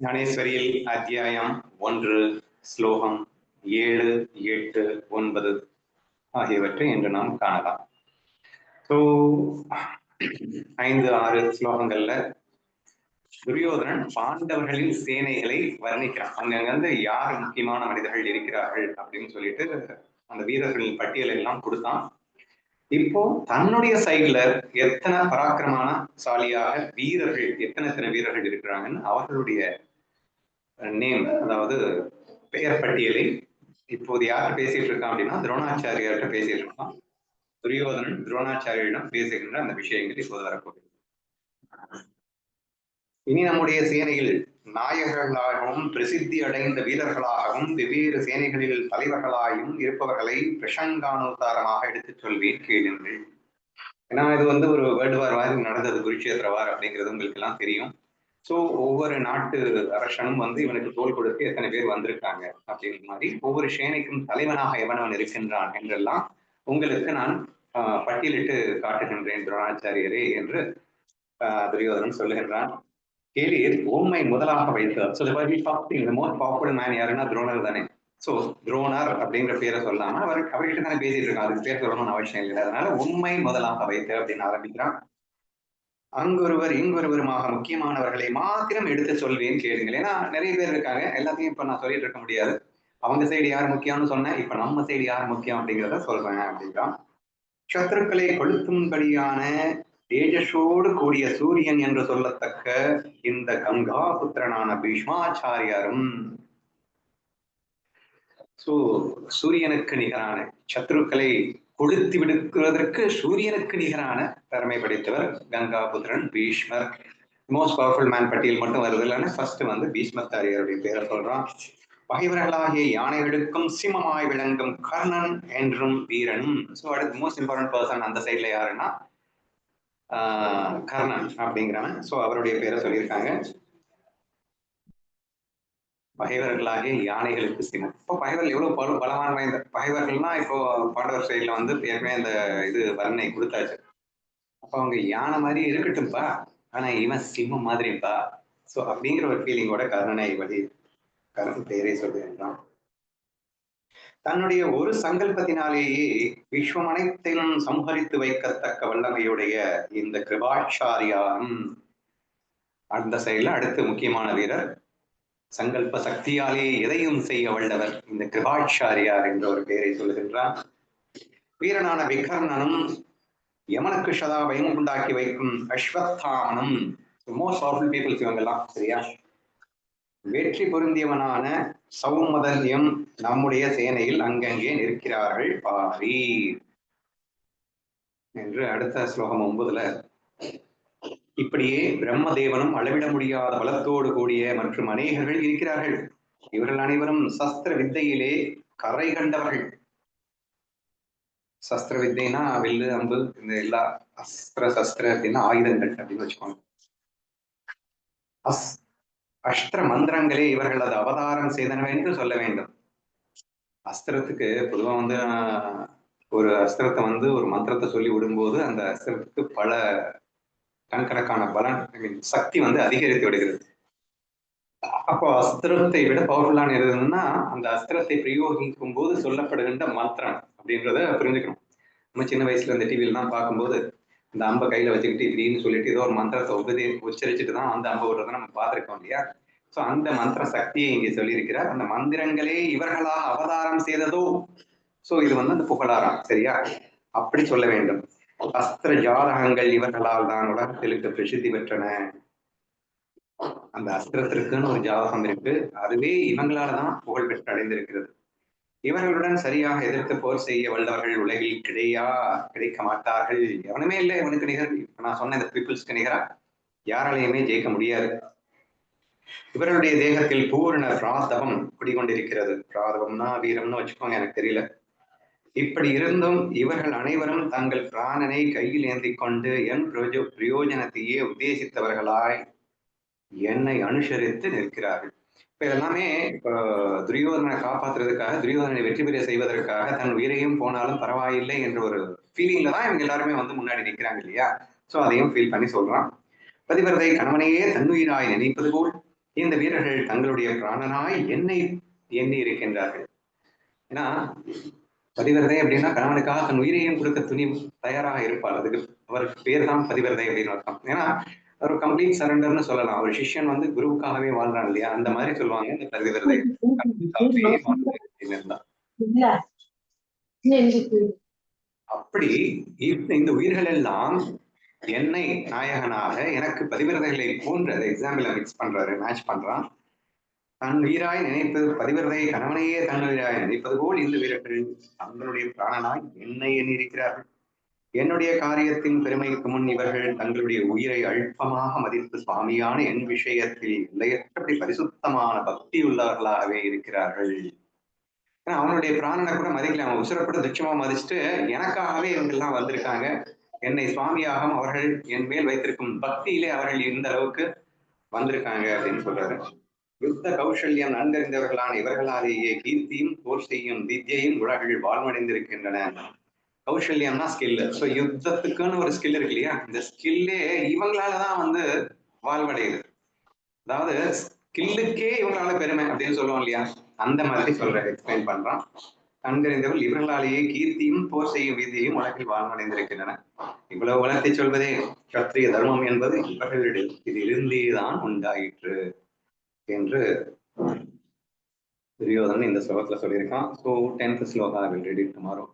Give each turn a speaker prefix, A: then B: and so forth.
A: ஞானேஸ்வரியில் அத்தியாயம் 1 ஸ்லோகம் 7, 8, 9 ஆகியவற்றை இன்று நாம் காணலாம். ஸோ 5, 6 ஸ்லோகங்கள்ல துரியோதனன் பாண்டவர்களின் சேனைகளை வர்ணிக்கிறான். அங்கங்க யார் முக்கியமான மனிதர்கள் இருக்கிறார்கள் அப்படின்னு சொல்லிட்டு அந்த வீரர்களின் பட்டியல் எல்லாம் கொடுத்தான். இப்போ தன்னுடைய சைட்ல எத்தனை பராக்கிரமான சாலியாக வீரர்கள் எத்தனை வீரர்கள் இருக்கிறாங்கன்னு அவர்களுடைய நேம், அதாவது பெயர் பட்டியலை இப்போது யார் பேசிட்டு இருக்கான் அப்படின்னா துரோணாச்சாரியார்கிட்ட பேசிட்டு இருக்கான். துரியோதனன் துரோணாச்சாரியிடம் பேசுகின்ற அந்த விஷயங்கள் இப்போது வரப்போகுது. இனி நம்முடைய சேனையில் நாயகர்களாகவும் பிரசித்தி அடைந்த வீரர்களாகவும் வெவ்வேறு சேனைகளில் தலைவர்களாயும் இருப்பவர்களை பிரசங்கானுசாரமாக எடுத்துச் சொல்வேன் கேளுங்கள். ஏன்னா இது ஒரு வேர்ல்டு வார் மாதிரி நடந்தது, குருட்சேத்திர வார் அப்படிங்கிறது உங்களுக்கு எல்லாம் தெரியும். ஸோ ஒவ்வொரு நாட்டு அரசனும் இவனுக்கு தோல் கொடுத்து எத்தனை பேர் வந்திருக்காங்க அப்படின்ற மாதிரி ஒவ்வொரு சேனைக்கும் தலைவனாக எவனவன் இருக்கின்றான் என்றெல்லாம் உங்களுக்கு நான் பட்டியலிட்டு காட்டுகின்றேன் துரோணாச்சாரியரே என்று துரியோதனன் சொல்லுகின்றான். கேளீர், உண்மை முதலாக வைத்து மோஸ்ட் பவர்ஃபுல் மேன் யாருன்னா துரோணர் தானே. ஸோ துரோணர் அப்படிங்கிற பேரை சொல்லாம அவர்கிட்ட தானே பேசிட்டு இருக்கான், அதுக்கு பேர் சொல்லணும்னு அவசியம் இல்லை. அதனால உண்மை முதலாக வைத்து அப்படின்னு ஆரம்பிக்கிறான். அங்கொருவர் இங்கொருவருமாக முக்கியமானவர்களை மாத்திரம் எடுத்து சொல்வேன் கேளுங்கள். ஏன்னா நிறைய பேர் இருக்காங்க, எல்லாத்தையும் இப்ப நான் சொல்லிட்டு இருக்க முடியாது. அவங்க சைடு யார் முக்கியம்னு சொன்னேன், இப்ப நம்ம சைடு யார் முக்கியம் அப்படிங்கிறத சொல்றேன் அப்படின்றான். சத்துருக்களை கொளுத்தும்படியான தேஜஸோடு கூடிய சூரியன் என்று சொல்லத்தக்க இந்த கங்கா புத்திரனான பீஷ்மாச்சாரியாரும் சூரியனுக்கு நிகரான சத்துருக்களை கொளுத்தி விடுக்கிறதற்கு சூரியனுக்கு நிகரான திறமை படைத்தவர் கங்கா புத்திரன் பீஷ்மர். மோஸ்ட் பவர்ஃபுல் மேன் பட்டியல் மட்டும் வருது இல்லைன்னா ஃபர்ஸ்ட் பீஷ்மத்தாரியருடைய பேரை சொல்றான். பகைவர்களாகிய யானைகளுக்கும் சிம்மமாய் விளங்கும் கர்ணன் என்றும் வீரன். ஸோ அடுத்து மோஸ்ட் இம்பார்ட்டன்ட் பர்சன் அந்த சைட்ல யாருன்னா கர்ணன் அப்படிங்கிறவன். ஸோ அவருடைய பேரை சொல்லியிருக்காங்க. பகைவர்களாகிய யானைகளுக்கு சிம்மம். இப்போ பகைவர்கள் எவ்வளவு பலமான வாய்ந்த பகைவர்கள்னா இப்போ பாண்டவர் சைட்ல ஏற்கனவே இந்த இது வர்ணனை கொடுத்தாச்சு. அப்ப அவங்க யானை மாதிரி இருக்கட்டும்பா, ஆனா இவன் சிம்மம் மாதிரிப்பா. ஸோ அப்படிங்கிற ஒரு ஃபீலிங்கோட கர்ணனை கர்ணன் பெயரை சொல்லுகின்றான். தன்னுடைய ஒரு சங்கல்பத்தினாலேயே விஸ்வம் அனைத்திலும் சம்ஹரித்து வைக்கத்தக்க வல்லமையுடைய இந்த கிருபாச்சாரியாரும் அந்த சைட்ல அடுத்து முக்கியமான வீரர், சங்கல்ப சக்தியாலே எதையும் செய்ய வல்லவர் இந்த கிருபாச்சாரியார் என்ற ஒரு பெயரை சொல்லுகின்றார். வீரனான விகர்ணனும் யமனுக்கு சதா பயம் உண்டாக்கி வைக்கும் அஸ்வத்தாமனும் மோஸ்ட் பவர்ஃபுல் பீப்புள்ஸ் இவங்கெல்லாம், சரியா? வெற்றி பொருந்தியவனான சௌமதல்யம் நம்முடைய சேனையில் அங்கங்கே நிற்கிறார்கள் பாரி என்று அடுத்த ஸ்லோகம் 9ல இப்படியே பிரம்மதேவனும் அளவிட முடியாத பலத்தோடு கூடிய மற்றும் அநேகர்கள் இருக்கிறார்கள். இவர்கள் அனைவரும் சஸ்திர வித்தையிலே கரை கண்டவர்கள். சஸ்திர வித்தைனா வில்லு அம்பு, இந்த எல்லா சஸ்திர அப்படின்னா ஆயுதங்கள் அப்படின்னு வச்சுக்கோங்க. அஸ்திர மந்திரங்களே இவர்கள் அது அவதாரம் செய்தனவே என்று சொல்ல வேண்டும். அஸ்திரத்துக்கு பொதுவா ஒரு அஸ்திரத்தை ஒரு மந்திரத்தை சொல்லி விடும்போது அந்த அஸ்திரத்துக்கு பல கணக்கணக்கான பலன் சக்தி அதிகரித்து விடுகிறது. அப்போ அஸ்திரத்தை விட பவர்ஃபுல்லான எதுன்னா அந்த அஸ்திரத்தை பிரயோகிக்கும் போது சொல்லப்படுகின்ற மந்திரம் அப்படின்றத புரிஞ்சுக்கணும். நம்ம சின்ன வயசுல இந்த டிவியில தான் பார்க்கும்போது இந்த அம்பை கையில வச்சுக்கிட்டு இப்படின்னு சொல்லிட்டு ஏதோ ஒரு மந்திரத்தை உச்சரிச்சுட்டு தான் அந்த அம்பை விடுறதை நம்ம பார்த்துருக்கோம் இல்லையா? ஸோ அந்த மந்திர சக்தியை இங்கே சொல்லியிருக்கிறார். அந்த மந்திரங்களே இவர்களாக அவதாரம் செய்ததோ. ஸோ இது அந்த புகழாரம், சரியா? அப்படி சொல்ல வேண்டும். அஸ்திர ஜாதகங்கள் இவர்களால் தான் உலகத்திற்கு பிரசித்தி பெற்றன. அந்த அஸ்திரத்திற்குன்னு ஒரு ஜாதகம் இருக்கு, அதுவே இவங்களாலதான் புகழ் பெற்று அடைந்திருக்கிறது. இவர்களுடன் சரியாக எதிர்த்து போர் செய்ய வல்லவர்கள் உலகில் கிடைக்க மாட்டார்கள். எவனுமே இல்லை இவனுக்கு நிகர். நான் சொன்ன இந்த பீப்புள்ஸ்க்கு நிகரா யாராலையுமே ஜெயிக்க முடியாது. இவர்களுடைய தேகத்தில் பூர்ண பிராதவம் குடிகொண்டிருக்கிறது. பிராதவம்னா வீரம்னு வச்சுக்கோங்க, எனக்கு தெரியல. இப்படி இருந்தும் இவர்கள் அனைவரும் தங்கள் பிராணனை கையில் ஏந்தி கொண்டு என் பிரயோஜனத்தையே உத்தேசித்தவர்களாய் என்னை அனுசரித்து நிற்கிறார்கள். இப்ப எல்லாமே இப்போ துரியோதனை காப்பாற்றுறதுக்காக, துரியோதனை வெற்றி பெற செய்வதற்காக தன் உயிரையும் போனாலும் பரவாயில்லை என்ற ஒரு ஃபீலிங்ல தான் இவங்க எல்லாருமே முன்னாடி நிற்கிறாங்க இல்லையா? ஸோ அதையும் ஃபீல் பண்ணி சொல்றான். பதிவிரதை கணவனையே தன்னுயிராய் நினைப்பது போல் இந்த வீரர்கள் தங்களுடைய பிராணனாய் என்னை எண்ணி இருக்கின்றார்கள். ஏன்னா பதிவிரதை அப்படின்னா கணவனுக்காக தன் உயிரையும் கொடுக்க துணி தயாராக இருப்பார். அதுக்கு அவருக்கு பேர் தான் பதிவிரதை அப்படின்னு அர்த்தம். ஏன்னா ஒரு கம்ப்ளீட் சரண்டர்னு சொல்லலாம். ஒரு சிஷ்யன் வந்து குருவுக்காகவே வாழ்றான் இல்லையா, அந்த மாதிரி சொல்லுவாங்க இந்த பதிவிரதை அப்படி இந்த உயிர்கள் எல்லாம் என்னை நாயகனாக எனக்கு பதிவிரதைகளை போன்ற எக்ஸாம்பிள் மிக்ஸ் பண்றாரு, மேட்ச் பண்றான். தன் உயிராய் நினைப்பது பதிவிரதை கணவனையே தன் உயிராய் நினைப்பது போல் இந்த வீரர்கள் தங்களுடைய பிராணனாய் என்னை எண்ணியிருக்கிறார்கள். என்னுடைய காரியத்தின் பெருமைக்கு முன் இவர்கள் தங்களுடைய உயிரை அல்பமாக மதித்து சுவாமியான என் விஷயத்தில் எல்லையற்றபடி பரிசுத்தமான பக்தி உள்ளவர்களாகவே இருக்கிறார்கள். அவனுடைய பிராணனை கூட மதிக்கல, அவன் உசுரப்பட்டு துச்சமா மதிச்சுட்டு எனக்காகவே இவங்க எல்லாம் வந்திருக்காங்க, என்னை சுவாமியாக அவர்கள் என் மேல் வைத்திருக்கும் பக்தியிலே அவர்கள் இந்த அளவுக்கு வந்திருக்காங்க அப்படின்னு சொல்றாரு. யுத்த கௌசல்யம் நன்கறிந்தவர்களான இவர்களாலேயே கீர்த்தியும் போர் செய்யும் வித்யையும் உலகில் வாழ்வடைந்திருக்கின்றன. கௌசல்யம்னா ஸ்கில். ஸோ யுத்தத்துக்குன்னு ஒரு ஸ்கில் இருக்கு இல்லையா, இந்த ஸ்கில்லே இவங்களாலதான் வந்து வாழ்வடையுது. அதாவது ஸ்கில்லுக்கே இவங்களால பெருமை அப்படின்னு சொல்லுவோம் இல்லையா, அந்த மாதிரி எக்ஸ்பிளைன் பண்றான். கண்கறிந்தவர்கள் இவர்களாலேயே கீர்த்தியும் போர் செய்யும் விதியையும் உலகில் வாழ்வடைந்திருக்கின்றன. இவ்வளவு வளர்த்தி சொல்வதே கத்திரிய தர்மம் என்பது இவர்களிடம் இதிலிருந்தேதான் உண்டாயிற்று என்று துரியோதனன் இந்த ஸ்லோகத்துல சொல்லியிருக்கான். So 10th shloka I will read it tomorrow.